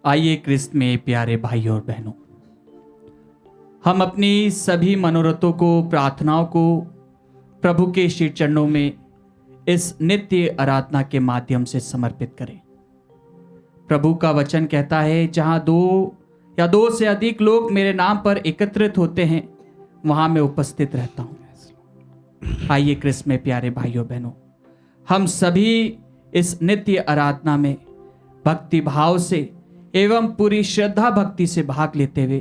आइए क्रिस्त में प्यारे भाइयों और बहनों, हम अपनी सभी मनोरथों को, प्रार्थनाओं को प्रभु के श्री चरणों में इस नित्य आराधना के माध्यम से समर्पित करें। प्रभु का वचन कहता है, जहां दो से अधिक लोग मेरे नाम पर एकत्रित होते हैं, वहां मैं उपस्थित रहता हूं। आइए क्रिस्त में प्यारे भाइयों बहनों, हम सभी इस नित्य आराधना में भक्ति भाव से एवं पूरी श्रद्धा भक्ति से भाग लेते हुए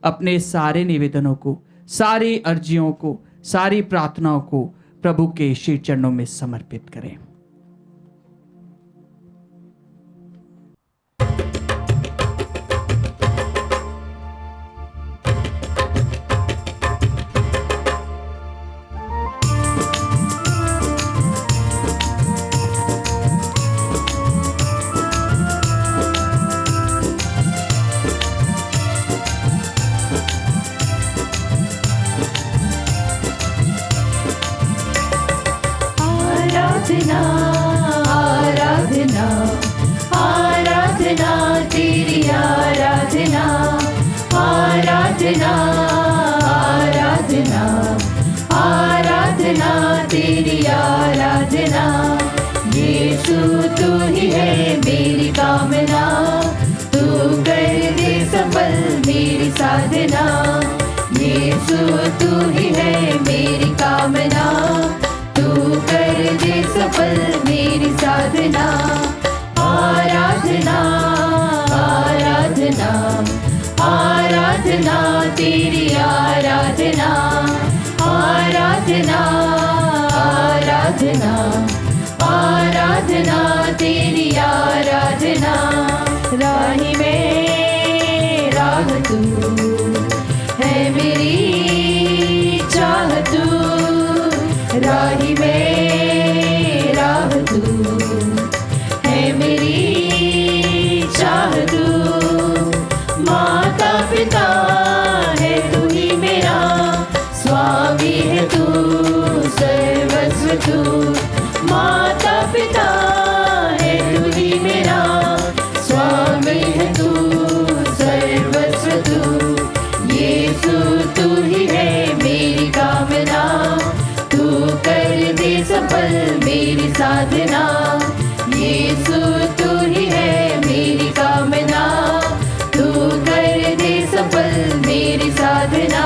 अपने सारे निवेदनों को, सारी अर्जियों को, सारी प्रार्थनाओं को प्रभु के श्री चरणों में समर्पित करें। आराधना आराधना तेरी आराधना, आराधना आराधना आराधना तेरी आराधना। यीशु तू ही है मेरी कामना, तू कर दे सफल मेरी साधना। यीशु तू ही है मेरी कामना, तू कर दे सफल मेरी साधना। आराधना आराधना आराधना तेरी आराधना, आराधना आराधना आराधना तेरी आराधना। राही में राह तू है मेरी चाह तू, राही में राह तू है मेरी चाह तू। माता पिता है तू ही मेरा, स्वामी है तू सर्वस्व तू। माता पिता है तू ही मेरा, स्वामी है तू सर्वस्व तू। यीशु तू ही है मेरी कामना, तू कर दे सफल मेरी साधना। यीशु तू ही है मेरी कामना, तू कर दे सफल मेरी साधना।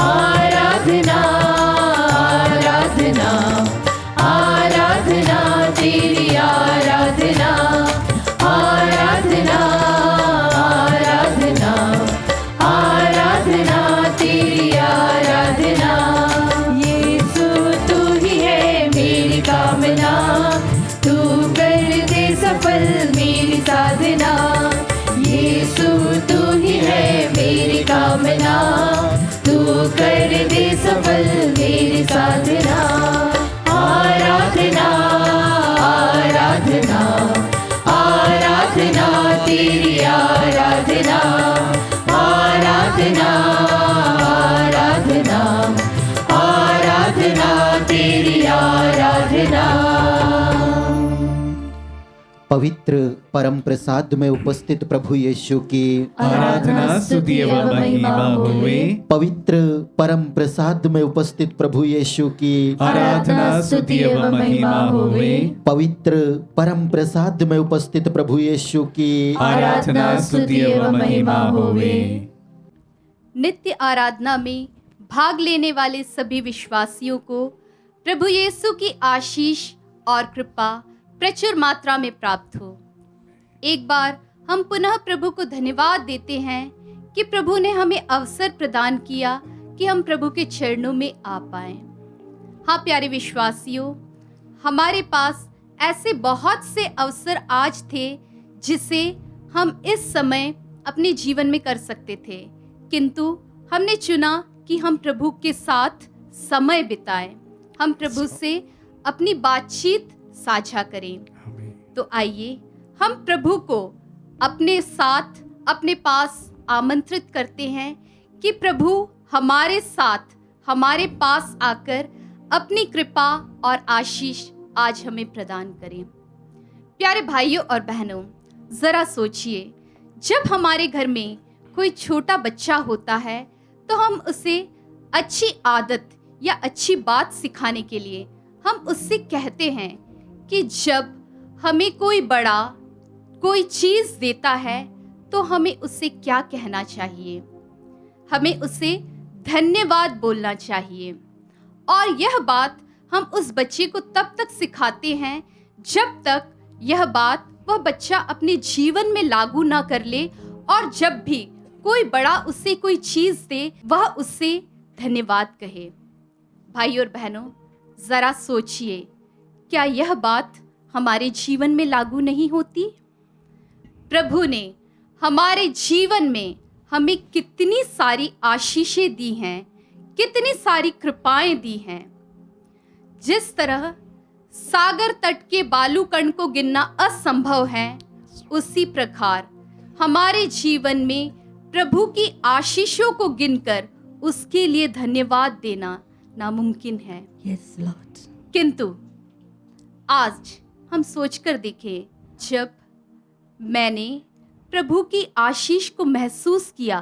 आराधना आराधना आराधना तेरी आराधना, आराधना आराधना आराधना तेरी आराधना। यीशु तू ही है मेरी कामना, तू कर दे सफल मेरी साधना। यीशु तू ही है मेरी कामना, तू कर दे सफल मेरी साधना। आराधना आराधना आराधना तेरी आराधना, आराधना आराधना आराधना तेरी आराधना। पवित्र परम प्रसाद में उपस्थित प्रभु यीशु की आराधना स्तुति एवं महिमा होवे। पवित्र परम प्रसाद में उपस्थित प्रभु यीशु की आराधना स्तुति एवं महिमा होवे। पवित्र परम प्रसाद में उपस्थित प्रभु यीशु की आराधना स्तुति एवं महिमा होवे। नित्य आराधना में भाग लेने वाले सभी विश्वासियों को प्रभु यीशु की आशीष और कृपा प्रचुर मात्रा में प्राप्त हो। एक बार हम पुनः प्रभु को धन्यवाद देते हैं कि प्रभु ने हमें अवसर प्रदान किया कि हम प्रभु के चरणों में आ पाएं। हाँ प्यारे विश्वासियों, हमारे पास ऐसे बहुत से अवसर आज थे जिसे हम इस समय अपने जीवन में कर सकते थे, किंतु हमने चुना कि हम प्रभु के साथ समय बिताएं, हम प्रभु से अपनी बातचीत साझा करें। तो आइए हम प्रभु को अपने साथ, अपने पास आमंत्रित करते हैं कि प्रभु हमारे साथ, हमारे पास आकर अपनी कृपा और आशीष आज हमें प्रदान करें। प्यारे भाइयों और बहनों, जरा सोचिए, जब हमारे घर में कोई छोटा बच्चा होता है तो हम उसे अच्छी आदत या अच्छी बात सिखाने के लिए हम उससे कहते हैं कि जब हमें कोई बड़ा कोई चीज़ देता है तो हमें उससे क्या कहना चाहिए। हमें उसे धन्यवाद बोलना चाहिए। और यह बात हम उस बच्चे को तब तक सिखाते हैं जब तक यह बात वह बच्चा अपने जीवन में लागू ना कर ले, और जब भी कोई बड़ा उससे कोई चीज़ दे वह उससे धन्यवाद कहे। भाई और बहनों, ज़रा सोचिए, क्या यह बात हमारे जीवन में लागू नहीं होती? प्रभु ने हमारे जीवन में हमें कितनी सारी आशीषें दी हैं, कितनी सारी कृपाएं दी हैं। जिस तरह सागर तट के बालू कण को गिनना असंभव है, उसी प्रकार हमारे जीवन में प्रभु की आशीषों को गिनकर उसके लिए धन्यवाद देना नामुमकिन है। Yes, Lord. किंतु आज हम सोचकर देखें, जब मैंने प्रभु की आशीष को महसूस किया,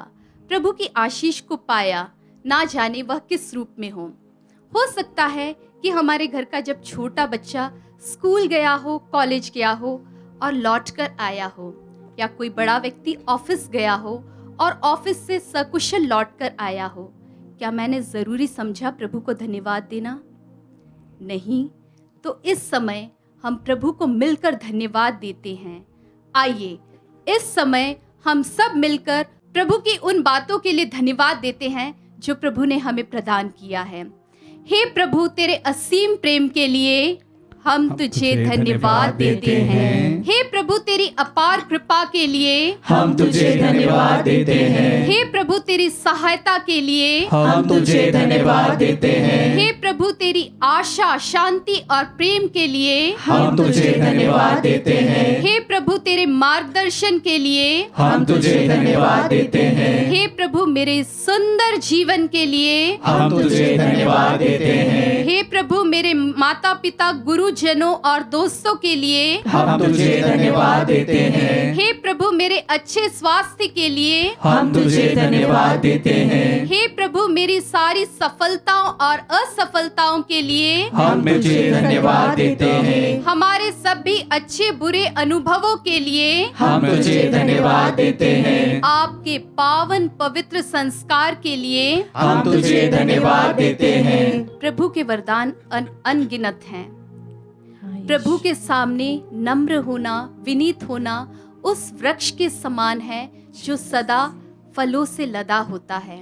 प्रभु की आशीष को पाया, ना जाने वह किस रूप में हो सकता है कि हमारे घर का जब छोटा बच्चा स्कूल गया हो, कॉलेज गया हो और लौट कर आया हो, या कोई बड़ा व्यक्ति ऑफिस गया हो और ऑफिस से सकुशल लौट कर आया हो, क्या मैंने ज़रूरी समझा प्रभु को धन्यवाद देना? नहीं। तो इस समय हम प्रभु को मिलकर धन्यवाद देते हैं। आइए इस समय हम सब मिलकर प्रभु की उन बातों के लिए धन्यवाद देते हैं जो प्रभु ने हमें प्रदान किया है। हे प्रभु, तेरे असीम प्रेम के लिए हम तुझे धन्यवाद देते हैं। हे प्रभु, तेरी अपार कृपा के लिए हम तुझे धन्यवाद देते हैं। हे प्रभु, तेरी सहायता के लिए हम तुझे धन्यवाद देते हैं। हे प्रभु, तेरी आशा, शांति और प्रेम के लिए हम तुझे धन्यवाद देते हैं। हे प्रभु, तेरे मार्गदर्शन के लिए हम तुझे धन्यवाद देते हैं। हे प्रभु, मेरे सुंदर जीवन के लिए हम तुझे धन्यवाद देते हैं। हे प्रभु, मेरे माता पिता, गुरुजनों और दोस्तों के लिए हम तुझे धन्यवाद देते हैं। हे प्रभु, मेरे अच्छे स्वास्थ्य के लिए हम तुझे धन्यवाद देते हैं। हे प्रभु, मेरी सारी सफलताओं और असफलताओं के लिए हम तुझे धन्यवाद देते हैं। हमारे सभी अच्छे बुरे अनुभवों के लिए हम तुझे धन्यवाद देते हैं। आपके पावन पवित्र संस्कार के लिए हम तुझे धन्यवाद देते हैं। प्रभु के वरदान अनगिनत हैं। प्रभु के सामने नम्र होना, विनीत होना उस वृक्ष के समान है जो सदा फलों से लदा होता है।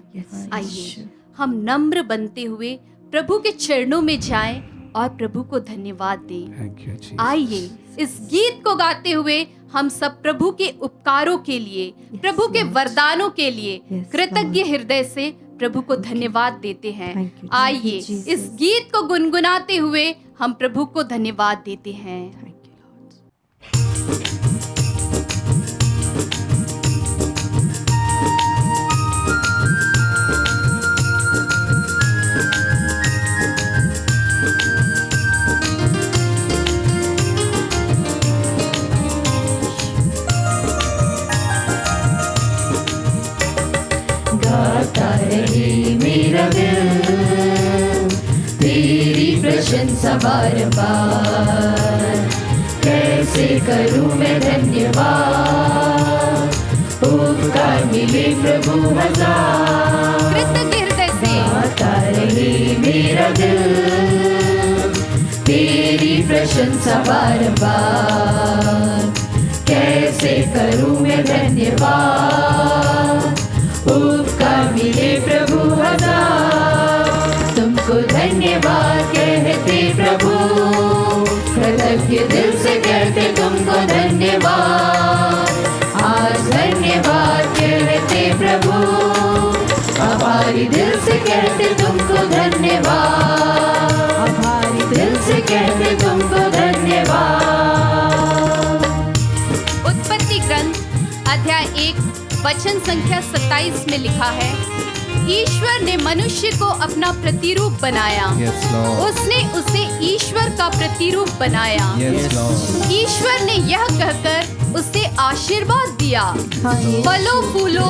आइए हम नम्र बनते हुए प्रभु के चरणों में जाएं और प्रभु को धन्यवाद दें। आइए इस गीत को गाते हुए हम सब प्रभु के उपकारों के लिए, प्रभु के वरदानों के लिए कृतज्ञ हृदय से प्रभु को धन्यवाद देते हैं। आइए इस गीत को गुनगुनाते हुए हम प्रभु को धन्यवाद देते हैं। गाता रहे मेरा दिल तेरी प्रशंसा बार बार, कैसे करूं मैं धन्यवाद, उपकार मिले प्रभु हजार। कृतज्ञ हृदय से गाता रहे मेरा दिल तेरी प्रशंसा बार बार, कैसे करूं मैं धन्यवाद, उपकार मिले प्रभु हजार। तुमको धन्यवाद कहते प्रभु, कृतज्ञ दिल से कहते तुमको धन्यवाद। आज धन्यवाद कहते प्रभु, आभारी दिल से कहते तुमको धन्यवाद, आभारी दिल से कहते तुमको धन्यवाद। उत्पत्ति ग्रंथ अध्याय 1 वचन संख्या 27 में लिखा है, ईश्वर ने मनुष्य को अपना प्रतिरूप बनाया। Yes, Lord. उसने उसे ईश्वर का प्रतिरूप बनाया। Yes, Lord. ईश्वर ने यह कहकर उसे आशीर्वाद दिया, दिया। फलो फूलो,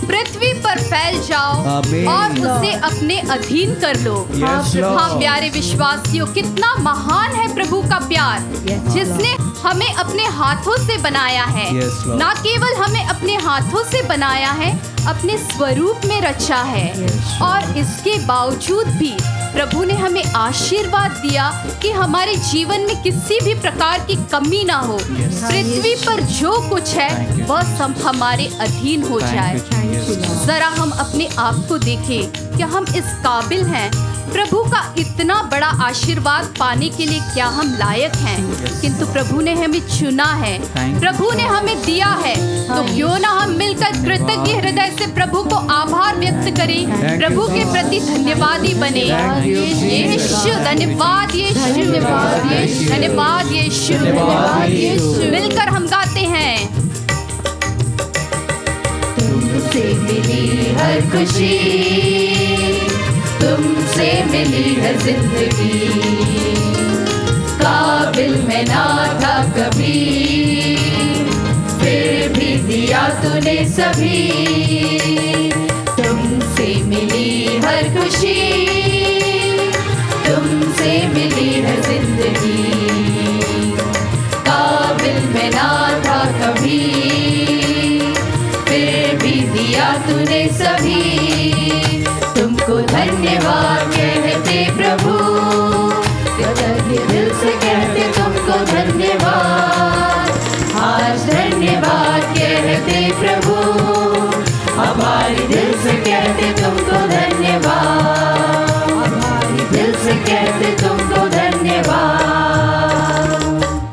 पृथ्वी पर फैल जाओ आमीन। और उसे अपने अधीन कर लो। Yes, Lord. हाँ प्यारे विश्वासियों, कितना महान है प्रभु का प्यार, जिसने हमें अपने हाथों से बनाया है। Yes, Lord. ना केवल हमें अपने हाथों से बनाया है, अपने स्वरूप में रचा है। और इसके बावजूद भी प्रभु ने हमें आशीर्वाद दिया कि हमारे जीवन में किसी भी प्रकार की कमी ना हो। पृथ्वी पर जो कुछ है वह सब हमारे अधीन हो जाए। जरा हम अपने आप को देखें, क्या हम इस काबिल हैं? प्रभु का इतना बड़ा आशीर्वाद पाने के लिए क्या हम लायक हैं? किंतु प्रभु ने हमें चुना है, प्रभु ने हमें दिया है। तो क्यों ना हम मिलकर कृतज्ञ हृदय से प्रभु को आभार व्यक्त करें, प्रभु के प्रति धन्यवादी बने। यीशु धन्यवाद, यीशु धन्यवाद, यीशु धन्यवाद, यीशु धन्यवाद, यीशु। मिलकर हम गाते हैं। तुमसे मिली हर खुशी, तुमसे मिली है जिंदगी, काबिल मैं ना था कभी, फिर भी दिया तूने सभी। तुमसे मिली हर खुशी, तुमसे मिली है जिंदगी, काबिल मैं ना था कभी, फिर भी दिया तूने सभी। तुमको धन्यवाद कहते प्रभु, कृतज्ञ दिल से कहते तुमको धन्यवाद। आज धन्यवाद कहते प्रभु, हमारे दिल से कहते तुमको धन्यवाद, हमारे दिल से कहते तुमको धन्यवाद।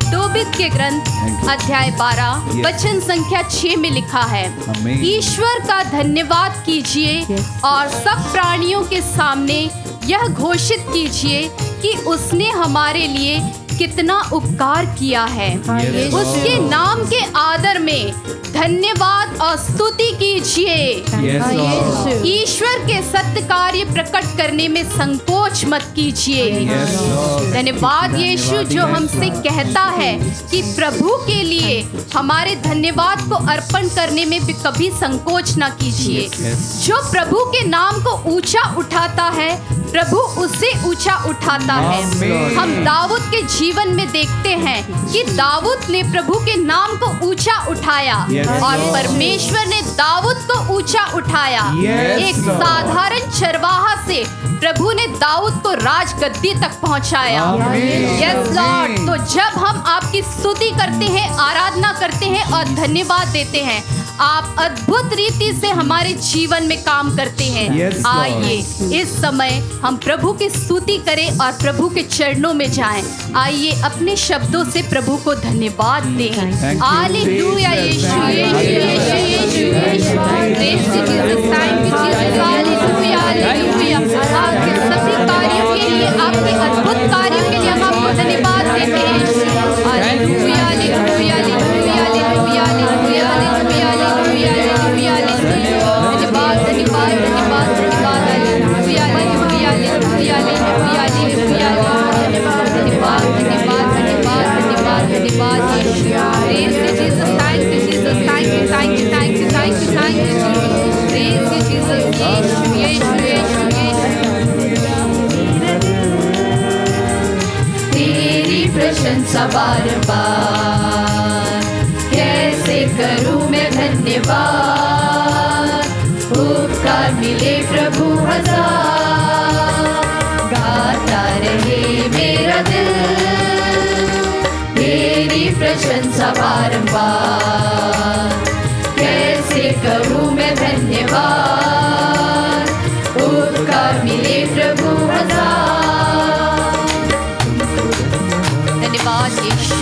तोबित के ग्रंथ अध्याय 12 वचन संख्या 6 में लिखा है, आमीन। ईश्वर का धन्यवाद कीजिए और सब प्राणियों के सामने यह घोषित कीजिए कि उसने हमारे लिए कितना उपकार किया है। Yes, उसके Lord. नाम के आदर में धन्यवाद और स्तुति कीजिए। Yes, Lord. ईश्वर के सत्य कार्य प्रकट करने में संकोच मत कीजिए। Yes, Lord. धन्यवाद यीशु, जो हमसे कहता है कि प्रभु के लिए हमारे धन्यवाद को अर्पण करने में भी कभी संकोच ना कीजिए। Yes. जो प्रभु के नाम को ऊंचा उठाता है, प्रभु उसे ऊंचा उठाता है। आमीन। हम दाऊद के जीवन में देखते हैं कि दाऊद ने प्रभु के नाम को ऊंचा उठाया। Yes, और Lord. परमेश्वर ने दाऊद को ऊंचा उठाया। Yes, एक Lord. साधारण चरवाहा से प्रभु ने दाऊद को राजगद्दी तक पहुंचाया। आमीन। Yes Lord. तो जब हम आपकी स्तुति करते हैं, आराधना करते हैं और धन्यवाद देते हैं, आप अद्भुत रीति से हमारे जीवन में काम करते हैं। Yes, Lord. आइए इस समय हम प्रभु की स्तुति करें और प्रभु के चरणों में जाएं। आइए अपने शब्दों से प्रभु को धन्यवाद दें। you, hallelujah Jesus. यीशु, Thank you, यीशु, यीशु, यीशु, यीशु। Praise you, Jesus. Thank you, Jesus. Hallelujah, hallelujah. आपके सभी कार्यों के लिए, आपके अद्भुत कार्यों के लिए हम आपको धन्यवाद देते हैं। Hallelujah, hallelujah, hallelujah, hallelujah, hallelujah, hallelujah, hallelujah, hallelujah, hallelujah. धन्यवाद, धन्यवाद, धन्यवाद, धन्यवाद। Hallelujah, hallelujah, hallelujah, hallelujah, hallelujah, धन्यवाद, धन्यवाद, धन्यवाद, धन्यवाद, धन्यवाद, धन्यवाद यीशु। Praise you, Jesus. Thank you, Jesus. Thank you, thank you, thank you, thank you, thank you, Jesus. Praise you, Jesus. यीशु, यीशु, यीशु, यीशु। तेरी प्रशंसा बार बार कैसे करूं मैं धन्यवाद। उपकार मिले प्रभु हजार, गाता रहे मेरा दिल तेरी प्रशंसा बारंबार। कैसे करूं मैं धन्यवाद, उपकार मिले प्रभु हजार। धन्यवाद यीशु।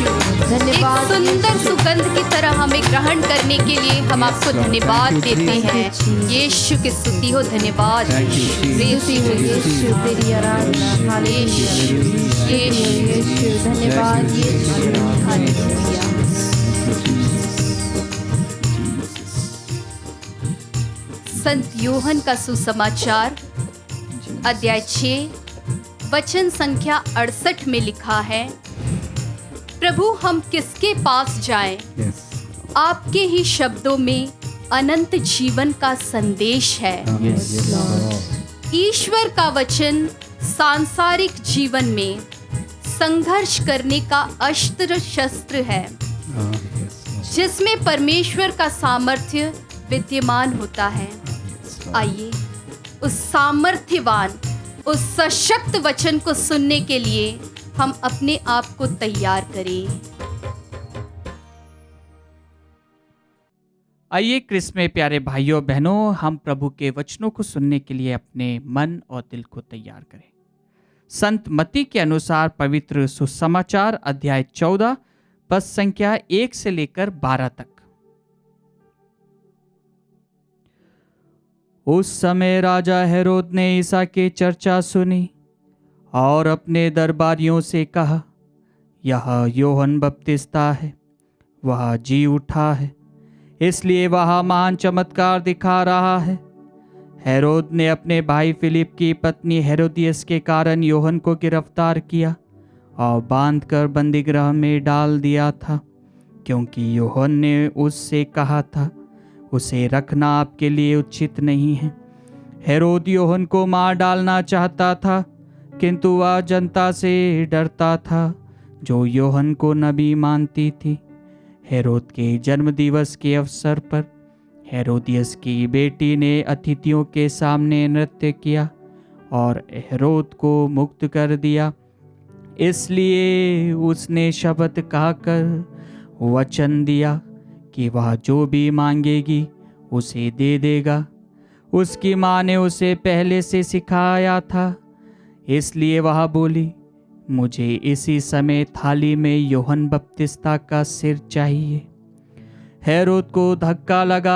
एक सुंदर सुगंध की तरह हमें ग्रहण करने के लिए हम आपको धन्यवाद देते हैं। यीशु की स्तुति हो। धन्यवाद Thank you, Jesus. यीशु तेरी आराधना। हालेलुया यीशु, धन्यवाद यीशु। हालेलुया। संत यूहन का सुसमाचार अध्याय 6 वचन संख्या 68 में लिखा है, प्रभु हम किसके पास जाएं? Yes. आपके ही शब्दों में अनंत जीवन का संदेश है। ईश्वर का वचन सांसारिक जीवन में संघर्ष करने का अस्त्र शस्त्र है, जिसमें परमेश्वर का सामर्थ्य विद्यमान होता है। आइए उस सामर्थ्यवान, उस सशक्त वचन को सुनने के लिए हम अपने आप को तैयार करें। आइए क्रिस्त में प्यारे भाइयों बहनों, हम प्रभु के वचनों को सुनने के लिए अपने मन और दिल को तैयार करें। संत मत्ती के अनुसार पवित्र सुसमाचार अध्याय 14 पद संख्या 1 से लेकर 12 तक। उस समय राजा हेरोद ने ईसा की चर्चा सुनी और अपने दरबारियों से कहा, यह यूहन्ना बपतिस्ता है, वह जी उठा है, इसलिए वह महान चमत्कार दिखा रहा है। हेरोद ने अपने भाई फिलिप की पत्नी हेरोदियस के कारण यूहन्ना को गिरफ्तार किया और बांधकर बंदीगृह में डाल दिया था, क्योंकि यूहन्ना ने उससे कहा था, उसे रखना आपके लिए उचित नहीं है। हेरोद यूहन्ना को मार डालना चाहता था, किंतु वह जनता से डरता था जो यूहन्ना को नबी मानती थी। हेरोद के जन्म दिवस के अवसर पर हेरोदियस की बेटी ने अतिथियों के सामने नृत्य किया और हेरोद को मुक्त कर दिया। इसलिए उसने शपथ खाकर वचन दिया कि वह जो भी मांगेगी उसे दे देगा। उसकी माँ ने उसे पहले से सिखाया था, इसलिए वह बोली, मुझे इसी समय थाली में यूहन्ना बपतिस्ता का सिर चाहिए। हेरोद को धक्का लगा,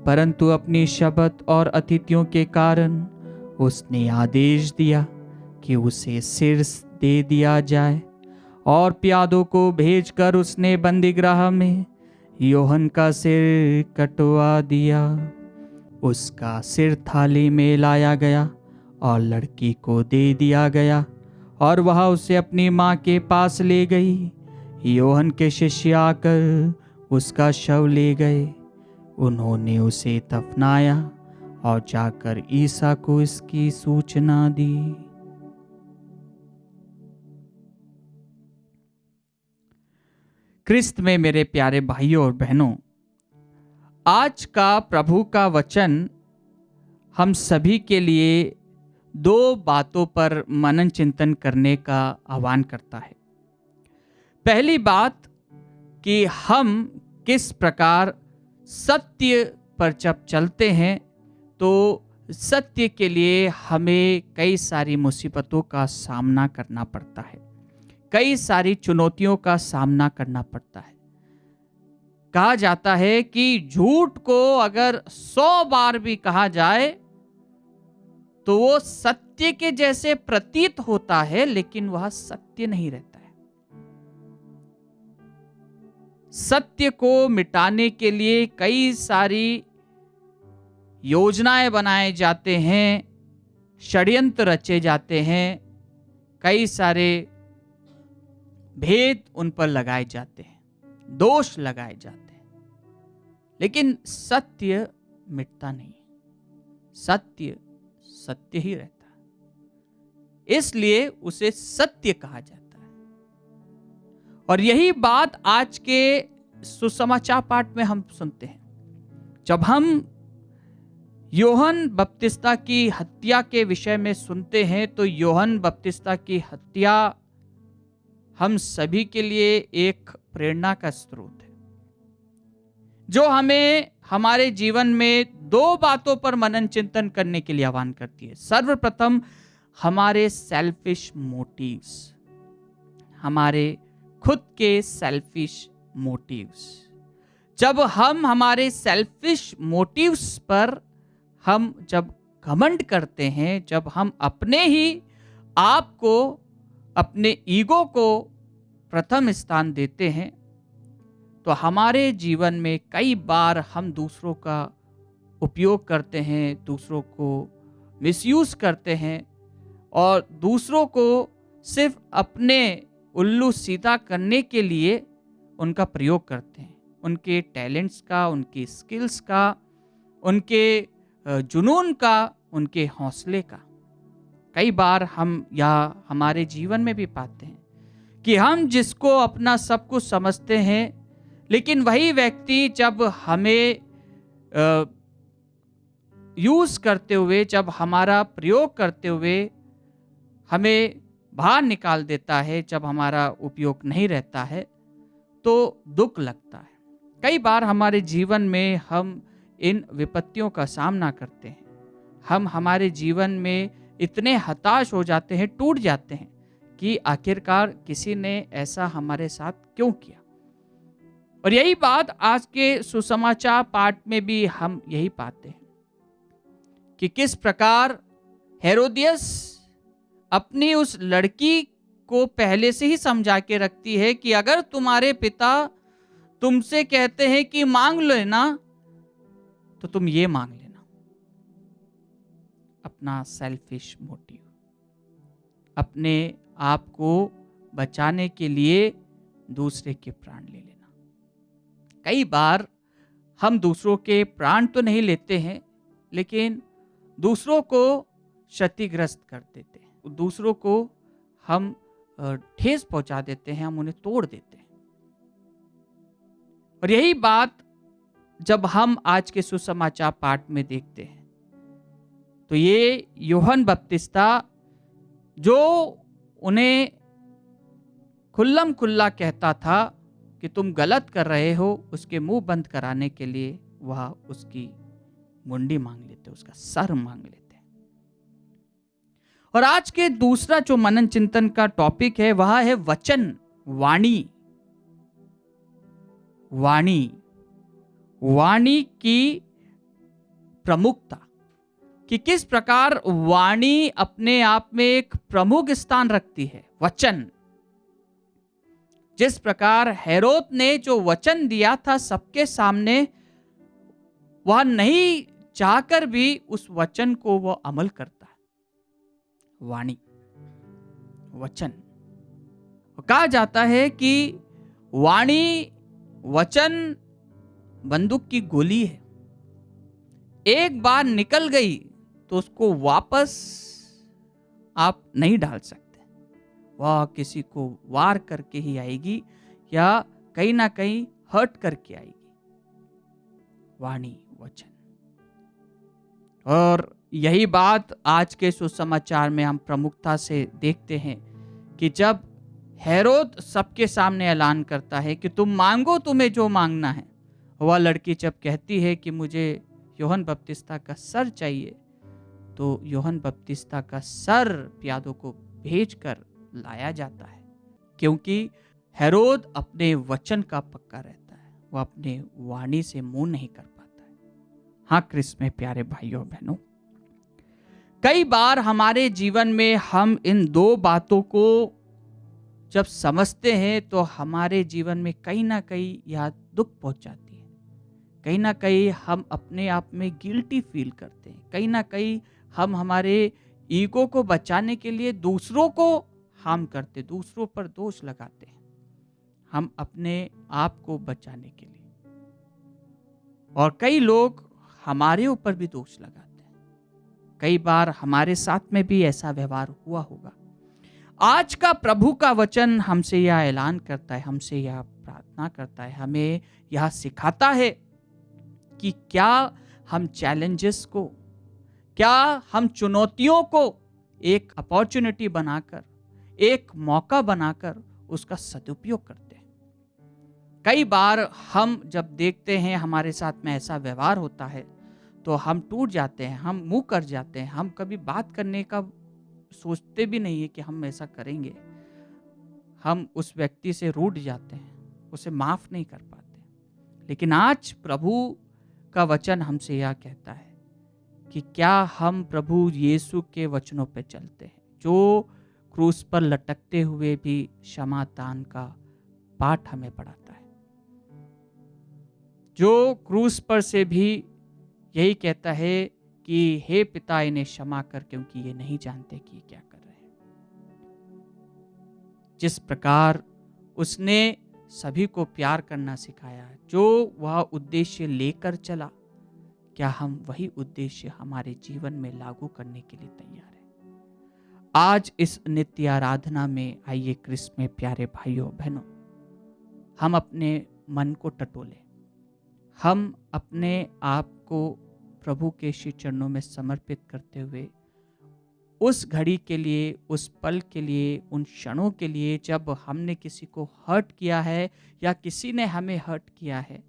परंतु अपनी शपथ और अतिथियों के कारण उसने आदेश दिया कि उसे सिर दे दिया जाए और प्यादों को भेजकर उसने बंदीगृह में यूहन्ना का सिर कटवा दिया। उसका सिर थाली में लाया गया और लड़की को दे दिया गया और वह उसे अपनी माँ के पास ले गई। यूहन्ना के शिष्य आकर उसका शव ले गए। उन्होंने उसे दफनाया और जाकर ईसा को इसकी सूचना दी। क्रिस्त में मेरे प्यारे भाइयों और बहनों, आज का प्रभु का वचन हम सभी के लिए दो बातों पर मनन चिंतन करने का आह्वान करता है। पहली बात कि हम किस प्रकार सत्य पर जब चलते हैं तो सत्य के लिए हमें कई सारी मुसीबतों का सामना करना पड़ता है, कई सारी चुनौतियों का सामना करना पड़ता है। कहा जाता है कि झूठ को अगर 100 बार भी कहा जाए तो वो सत्य के जैसे प्रतीत होता है, लेकिन वह सत्य नहीं रहता है। सत्य को मिटाने के लिए कई सारी योजनाएं बनाए जाते हैं, षड्यंत्र रचे जाते हैं, कई सारे भेद उन पर लगाए जाते हैं, दोष लगाए जाते हैं, लेकिन सत्य मिटता नहीं। सत्य सत्य ही रहता है, इसलिए उसे सत्य कहा जाता है। और यही बात आज के सुसमाचार पाठ में हम सुनते हैं। जब हम यूहन्ना बपतिस्ता की हत्या के विषय में सुनते हैं तो यूहन्ना बपतिस्ता की हत्या हम सभी के लिए एक प्रेरणा का स्रोत है, जो हमें हमारे जीवन में दो बातों पर मनन चिंतन करने के लिए आह्वान करती है। सर्वप्रथम हमारे सेल्फिश मोटिव्स, हमारे खुद के सेल्फिश मोटिव्स। जब हम हमारे सेल्फिश मोटिव्स पर हम जब घमंड करते हैं, जब हम अपने ही आप को, अपने ईगो को प्रथम स्थान देते हैं, तो हमारे जीवन में कई बार हम दूसरों का उपयोग करते हैं, दूसरों को मिसयूज करते हैं और दूसरों को सिर्फ अपने उल्लू सीधा करने के लिए उनका प्रयोग करते हैं। उनके टैलेंट्स का, उनकी स्किल्स का, उनके जुनून का, उनके हौसले का। कई बार हम या हमारे जीवन में भी पाते हैं कि हम जिसको अपना सब कुछ समझते हैं, लेकिन वही व्यक्ति जब हमें यूज करते हुए, जब हमारा प्रयोग करते हुए हमें बाहर निकाल देता है, जब हमारा उपयोग नहीं रहता है, तो दुख लगता है। कई बार हमारे जीवन में हम इन विपत्तियों का सामना करते हैं। हम हमारे जीवन में इतने हताश हो जाते हैं, टूट जाते हैं कि आखिरकार किसी ने ऐसा हमारे साथ क्यों किया। और यही बात आज के सुसमाचार पाठ में भी हम यही पाते हैं कि किस प्रकार हेरोदियस अपनी उस लड़की को पहले से ही समझा के रखती है कि अगर तुम्हारे पिता तुमसे कहते हैं कि मांग लेना, तो तुम ये मांग लेना। अपना सेल्फिश मोटिव, अपने आप को बचाने के लिए दूसरे के प्राण ले लेना। कई बार हम दूसरों के प्राण तो नहीं लेते हैं, लेकिन दूसरों को क्षतिग्रस्त कर देते हैं, दूसरों को हम ठेस पहुंचा देते हैं, हम उन्हें तोड़ देते हैं। और यही बात जब हम आज के सुसमाचार पाठ में देखते हैं, तो ये यूहन्ना बपतिस्ता जो उन्हें खुल्लम खुल्ला कहता था कि तुम गलत कर रहे हो, उसके मुंह बंद कराने के लिए वह उसकी मुंडी मांग लेते, उसका सर मांग लेते। और आज के दूसरा जो मनन चिंतन का टॉपिक है वह है वचन, वाणी। वाणी, वाणी की प्रमुखता, कि किस प्रकार वाणी अपने आप में एक प्रमुख स्थान रखती है। वचन, जिस प्रकार हेरोद ने जो वचन दिया था सबके सामने, वह नहीं चाहकर भी उस वचन को वह अमल करता है। वाणी, वचन। कहा जाता है कि वाणी, वचन बंदूक की गोली है। एक बार निकल गई तो उसको वापस आप नहीं डाल सकते। वह किसी को वार करके ही आएगी या कहीं ना कहीं हर्ट करके आएगी। वाणी, वचन। और यही बात आज के सुसमाचार में हम प्रमुखता से देखते हैं कि जब हेरोद सबके सामने ऐलान करता है कि तुम मांगो, तुम्हें जो मांगना है। वह लड़की जब कहती है कि मुझे यूहन्ना बपतिस्ता का सर चाहिए, तो यूहन्ना बपतिस्ता का सर प्यादों को भेजकर लाया जाता है, क्योंकि हेरोद अपने वचन का पक्का रहता है, वह अपने वाणी से मुंह नहीं कर पाता है। हाँ क्रिस्त में प्यारे भाइयों और बहनों, कई बार हमारे जीवन में हम इन दो बातों को जब समझते हैं तो हमारे जीवन में कहीं ना कहीं यह दुख पहुंचाती है। कहीं ना कहीं हम अपने आप में गिल्टी फील करते हैं। कहीं ना कहीं हम हमारे ईगो को बचाने के लिए दूसरों को हार्म करते, दूसरों पर दोष लगाते हैं, हम अपने आप को बचाने के लिए। और कई लोग हमारे ऊपर भी दोष लगाते हैं। कई बार हमारे साथ में भी ऐसा व्यवहार हुआ होगा। आज का प्रभु का वचन हमसे यह ऐलान करता है, हमसे यह प्रार्थना करता है, हमें यह सिखाता है कि क्या हम चैलेंजेस को, क्या हम चुनौतियों को एक अपॉर्चुनिटी बनाकर, एक मौका बनाकर उसका सदुपयोग करते हैं। कई बार हम जब देखते हैं हमारे साथ में ऐसा व्यवहार होता है तो हम टूट जाते हैं, हम मुंह कर जाते हैं, हम कभी बात करने का सोचते भी नहीं है कि हम ऐसा करेंगे। हम उस व्यक्ति से रूठ जाते हैं, उसे माफ नहीं कर पाते। लेकिन आज प्रभु का वचन हमसे यह कहता है कि क्या हम प्रभु यीशु के वचनों पे चलते हैं, जो क्रूस पर लटकते हुए भी क्षमा दान का पाठ हमें पढ़ाता है, जो क्रूस पर से भी यही कहता है कि हे पिता इन्हें क्षमा कर, क्योंकि ये नहीं जानते कि क्या कर रहे हैं। जिस प्रकार उसने सभी को प्यार करना सिखाया, जो वह उद्देश्य लेकर चला, क्या हम वही उद्देश्य हमारे जीवन में लागू करने के लिए तैयार हैं? आज इस नित्य आराधना में आइए क्रिस्त में प्यारे भाइयों बहनों, हम अपने मन को टटोलें, हम अपने आप को प्रभु के श्री चरणों में समर्पित करते हुए उस घड़ी के लिए, उस पल के लिए, उन क्षणों के लिए जब हमने किसी को हर्ट किया है या किसी ने हमें हर्ट किया है,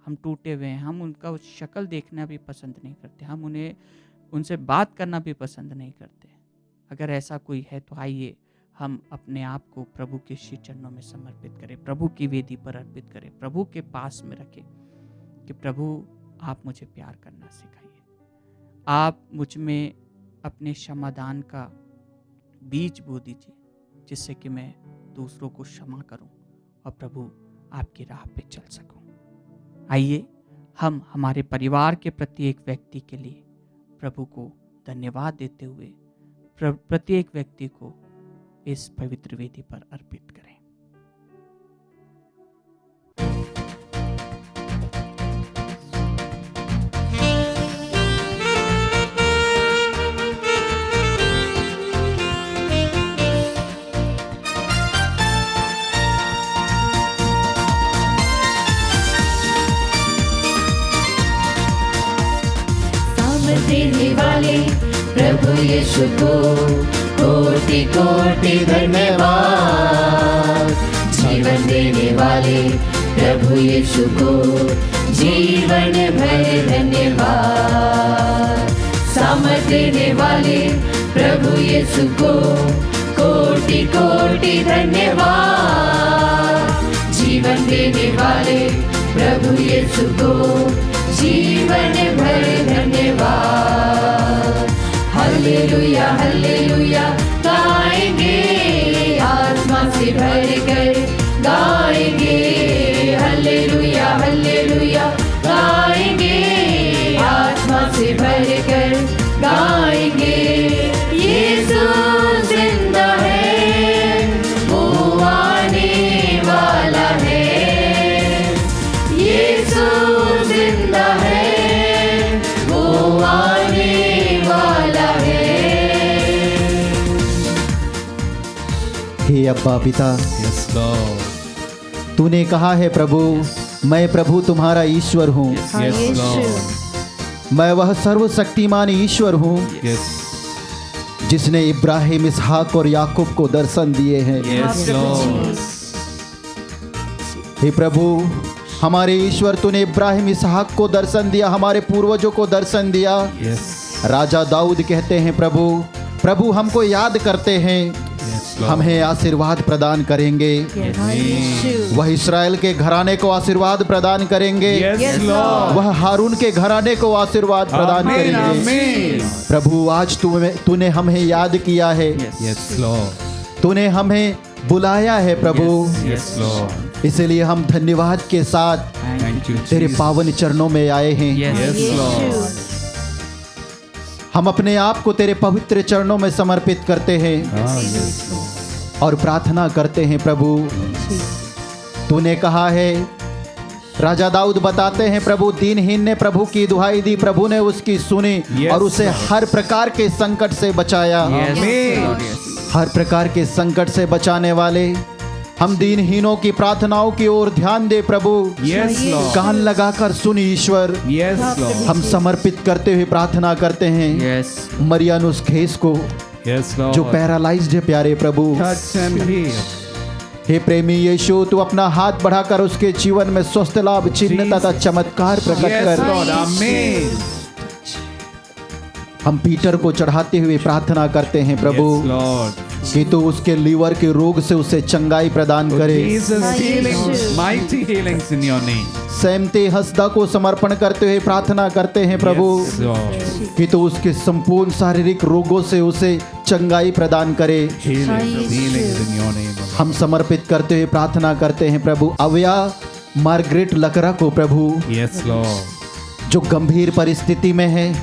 हम टूटे हुए हैं, हम उनका शक्ल देखना भी पसंद नहीं करते, हम उनसे बात करना भी पसंद नहीं करते। अगर ऐसा कोई है तो आइए हम अपने आप को प्रभु के श्री चरणों में समर्पित करें, प्रभु की वेदी पर अर्पित करें, प्रभु के पास में रखें कि प्रभु आप मुझे प्यार करना सिखाइए, आप मुझ में अपने क्षमादान का बीज बो दीजिए, जिससे कि मैं दूसरों को क्षमा करूं और प्रभु आपकी राह पे चल सकूं। आइए हम हमारे परिवार के प्रत्येक व्यक्ति के लिए प्रभु को धन्यवाद देते हुए प्रत्येक व्यक्ति को इस पवित्र वेदी पर अर्पित करें। देने वाले प्रभु यीशु को कोटि कोटि धन्यवाद। जीवन देने वाले प्रभु यीशु को जीवन भर धन्यवाद। सामर्थ देने वाले प्रभु यीशु को कोटि कोटि धन्यवाद। जीवन देने वाले प्रभु यीशु को जीवन भर धन्यवाद। हल्लेलुया हल्लेलुया गाएंगे, आत्मा से भरकर गाएंगे। हल्लेलुया हल्लेलुया गाएंगे, आत्मा से भरकर गाएंगे। यीशु जिंदा है, वो आने वाला है। यीशु जिंदा है, वो आने वाला है। हे अब्बा पिता, Yes, Lord. तूने कहा है प्रभु, मैं प्रभु तुम्हारा ईश्वर हूँ, Yes, Lord. मैं वह सर्वशक्तिमान ईश्वर हूँ Yes, जिसने इब्राहिम, इसहाक और याकूब को दर्शन दिए हैं। yes, Lord. हे प्रभु, हमारे ईश्वर, तूने इब्राहिम, इसहाक को दर्शन दिया, हमारे पूर्वजों को दर्शन दिया। Yes, राजा दाऊद कहते हैं प्रभु, प्रभु हमको याद करते हैं, yes, Lord. हमें आशीर्वाद प्रदान करेंगे। वह इस्राएल के घराने को आशीर्वाद प्रदान करेंगे, Yes, Lord. वह हारून के घराने को आशीर्वाद प्रदान Amen, करेंगे। amen. प्रभु, आज तूने हमें याद किया है, Yes, Lord. तूने हमें बुलाया है प्रभु, Yes, Lord. इसलिए हम धन्यवाद के साथ Thank you, तेरे Jesus. पावन चरणों में आए हैं। Yes, Lord. हम अपने आप को तेरे पवित्र चरणों में समर्पित करते हैं Ah, yes, Lord. और प्रार्थना करते हैं प्रभु। तूने कहा है, राजा दाऊद बताते हैं प्रभु, दीनहीन ने प्रभु की दुहाई दी, प्रभु ने उसकी सुनी Yes, और उसे Lord. हर प्रकार के संकट से बचाया। Amen. हर प्रकार के संकट से बचाने वाले हम दीनहीनों की प्रार्थनाओं की ओर ध्यान दे प्रभु। Yes, Lord. कान लगाकर सुन ईश्वर। Yes, Lord. हम समर्पित करते हुए प्रार्थना करते हैं Yes. मरियानुस खेस को, Yes, Lord. जो पैरालाइज्ड है प्यारे प्रभु। Touch and heal. हे प्रेमी यीशु, तू अपना हाथ बढ़ाकर उसके जीवन में स्वस्थ लाभ, चिन्ह तथा चमत्कार प्रकट Yes, कर। Lord. Amen. हम पीटर को चढ़ाते हुए प्रार्थना करते हैं प्रभु Yes, Lord. कि तू उसके लीवर के रोग से उसे चंगाई प्रदान Oh, करे। Jesus, healing, mighty healings in your name. सैमते Hasda को समर्पण करते हुए प्रार्थना करते हैं प्रभु Yes, Lord. कि तू उसके संपूर्ण शारीरिक रोगों से उसे चंगाई प्रदान करे। Healings in your name. हम समर्पित करते हुए प्रार्थना करते हैं प्रभु अवया मार्गरेट लकरा को प्रभु, Yes, Lord. जो गंभीर परिस्थिति में है,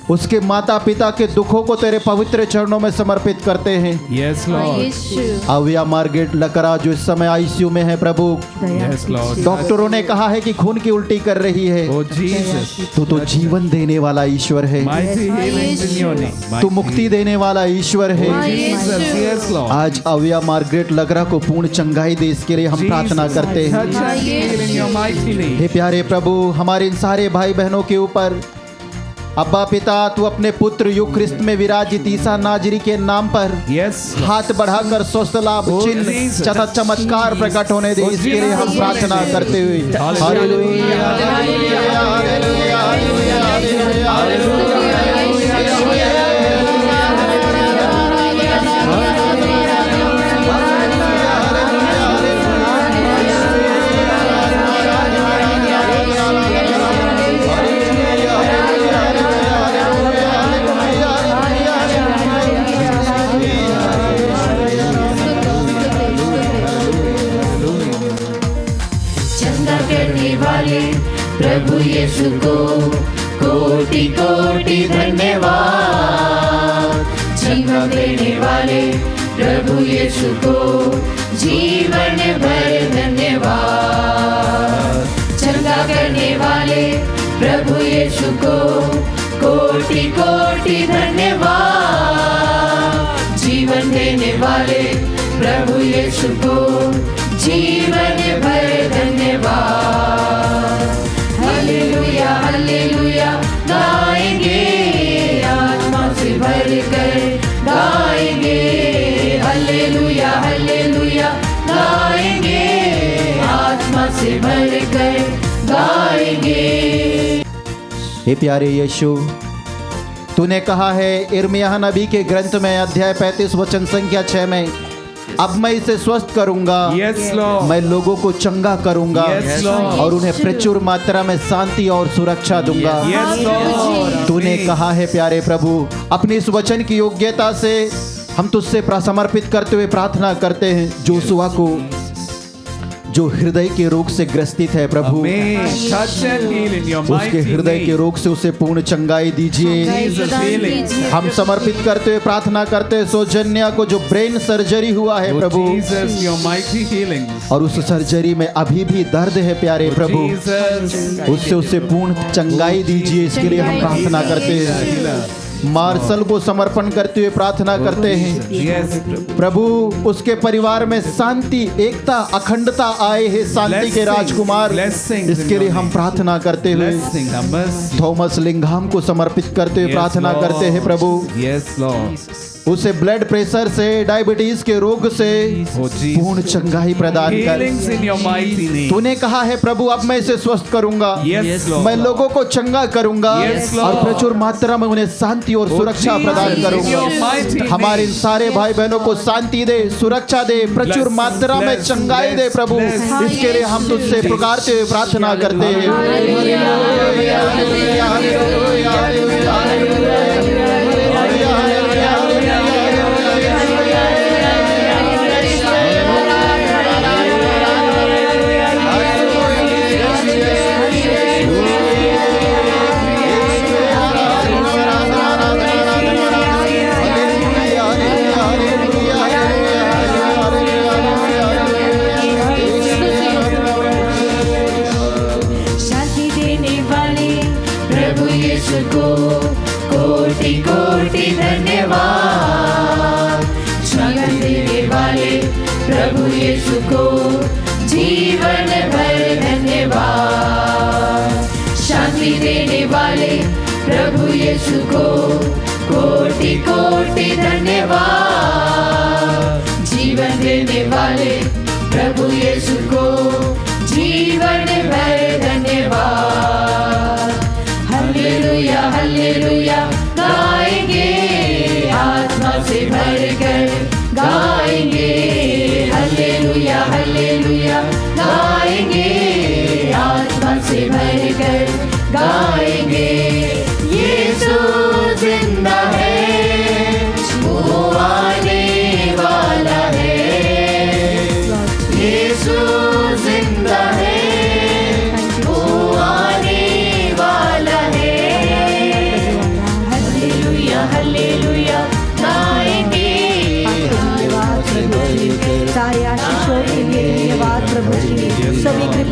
उसके माता पिता के दुखों को तेरे पवित्र चरणों में समर्पित करते हैं। Yes, Lord. यीशु अविया मार्गरेट लकरा जो इस समय आईसीयू में है प्रभु, Yes, Lord. डॉक्टरों ने कहा है कि खून की उल्टी कर रही है। Oh, Jesus. तू तो जीवन देने वाला ईश्वर है, Mighty healings in your name. तू Mighty मुक्ति देने वाला ईश्वर है। Jesus. Yes, Lord. आज अविया मार्गरेट लकरा को पूर्ण चंगाई दे, इसके लिए हम प्रार्थना करते हैं। Touch and heal in your mighty name. हे प्यारे प्रभु, हमारे इन सारे भाई बहनों के ऊपर अब्बा पिता तू अपने पुत्र युग ख्रिस्त में विराजित ईसा नाजरी के नाम पर Yes. हाथ बढ़ाकर स्वस्थ लाभ चिन्ह तथा चमत्कार प्रकट होने दे, इसके लिए हम प्रार्थना करते हुए hallelujah, hallelujah, hallelujah, hallelujah, hallelujah. चंगा करने वाले प्रभु यीशु को कोटि कोटि धन्यवाद। जीवन देने वाले प्रभु यीशु को जीवन भर धन्यवाद। चंगा करने वाले प्रभु यीशु को कोटि कोटि धन्यवाद। जीवन देने वाले प्रभु यीशु को जीवन भर धन्यवाद। हालेलुया हालेलुया गाएंगे आत्मा से भर कर गाएंगे। हालेलुया हालेलुया गाएंगे आत्मा से भर कर गाएंगे। हे प्यारे यीशु, तूने कहा है इर्मिया नबी के ग्रंथ में अध्याय 35 वचन संख्या 6 में, अब मैं इसे स्वस्थ करूंगा, Yes, Lord. मैं लोगों को चंगा करूंगा Yes, Lord. और उन्हें प्रचुर मात्रा में शांति और सुरक्षा दूंगा। Yes, Lord. तूने कहा है प्यारे प्रभु, अपनी इस वचन की योग्यता से हम तुझसे समर्पित करते हुए प्रार्थना करते हैं, जोशुआ को जो हृदय के रोग से ग्रसित है प्रभु, Amen. Touch and heal in your उसके mighty हृदय के name. रोग से उसे पूर्ण चंगाई दीजिए। Jesus healing. हम समर्पित करते हुए प्रार्थना करते हैं सौजन्या को जो ब्रेन सर्जरी हुआ है Oh, Prabhu, Jesus, your mighty healing. और उस सर्जरी में अभी भी दर्द है प्यारे Oh, प्रभु, Jesus. उससे उसे पूर्ण चंगाई दीजिए, इसके लिए हम प्रार्थना करते हैं। मार्शल को समर्पण करते हुए प्रार्थना करते हैं Yes, प्रभु, उसके परिवार में शांति, एकता, अखंडता आए है, शांति के राजकुमार, इसके लिए हम प्रार्थना करते हुए blessing, the mercy. थॉमस लिंघाम को समर्पित करते हुए Yes, प्रार्थना Lord. करते हैं प्रभु, Yes, Lord. उसे ब्लड प्रेशर से, डायबिटीज के रोग से Oh, Jesus. पूर्ण चंगाई प्रदान कर। Healings in your mighty name. तूने कहा है प्रभु, अब मैं इसे स्वस्थ करूंगा, Yes, Lord. मैं लोगों को चंगा करूंगा Yes, Lord. और प्रचुर मात्रा में उन्हें शांति और Oh, सुरक्षा Jesus, प्रदान in your करूंगा। mighty name. हमारे इन सारे भाई बहनों को शांति दे, सुरक्षा दे, प्रचुर Bless, मात्रा में bless, चंगाई दे bless, प्रभु, bless. इसके लिए हम तुझसे पुकारते हुए प्रार्थना करते हैं। Hallelujah, hallelujah, hallelujah, hallelujah, hallelujah, hallelujah, शांति देने वाले प्रभु यीशु को कोटि कोटि धन्यवाद। शांति देने वाले प्रभु यीशु को जीवन भर धन्यवाद। शांति देने वाले प्रभु यीशु को कोटि कोटि धन्यवाद। जीवन देने वाले प्रभु यीशु को जीवन भर धन्यवाद। हालेलुया हालेलुया गाएंगे आत्मा से भर कर गाएंगे। हालेलुया हालेलुया गाएंगे आत्मा से भर कर गाएंगे। यीशु जिंदा है, वो आने वाला है। यीशु जिंदा है, वो आने वाला है।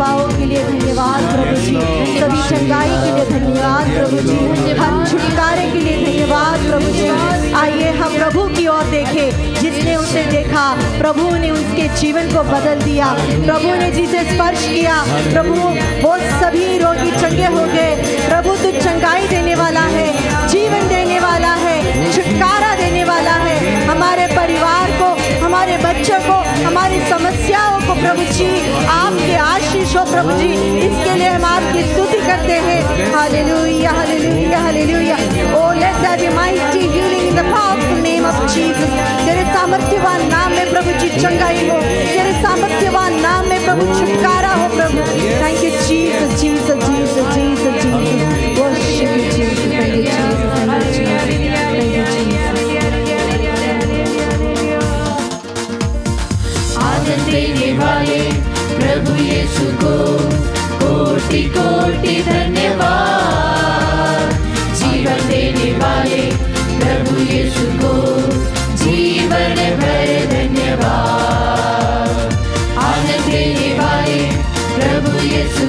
कृपाओं के लिए धन्यवाद प्रभु जी, सभी चंगाई के लिए धन्यवाद प्रभु जी, हर छुटकारे के लिए धन्यवाद प्रभु जी। आइए हम प्रभु की ओर देखें, जिसने उसे देखा प्रभु ने उसके जीवन को बदल दिया, प्रभु ने जिसे स्पर्श किया प्रभु वो सभी रोगी चंगे हो गए। प्रभु तू चंगाई देने वाला है, जीवन देने वाला है, छुटकारा देने वाला है हमारे परिवार को, हमारे बच्चों को, हमारी समस्याओं को प्रभु जी आपके आशीष हो प्रभु जी। इसके लिए हम आपकी स्तुति करते हैं। Hallelujah hallelujah hallelujah. Oh let there be mighty healing in the powerful name of Jesus. तेरे सामर्थ्यवान नाम में प्रभु जी चंगाई हो, तेरे सामर्थ्यवान नाम में प्रभु छुटकारा हो प्रभु। Thank you Jesus Jesus Jesus Jesus Jesus. Worship you Jesus, thank you Jesus, thank you Jesus, thank you Jesus. आनंद देने वाले प्रभु यीशु को कोटि कोटि धन्यवाद। जीवन देने वाले प्रभु यीशु को जीवन भर धन्यवाद। आनंद देने वाले प्रभु यीशु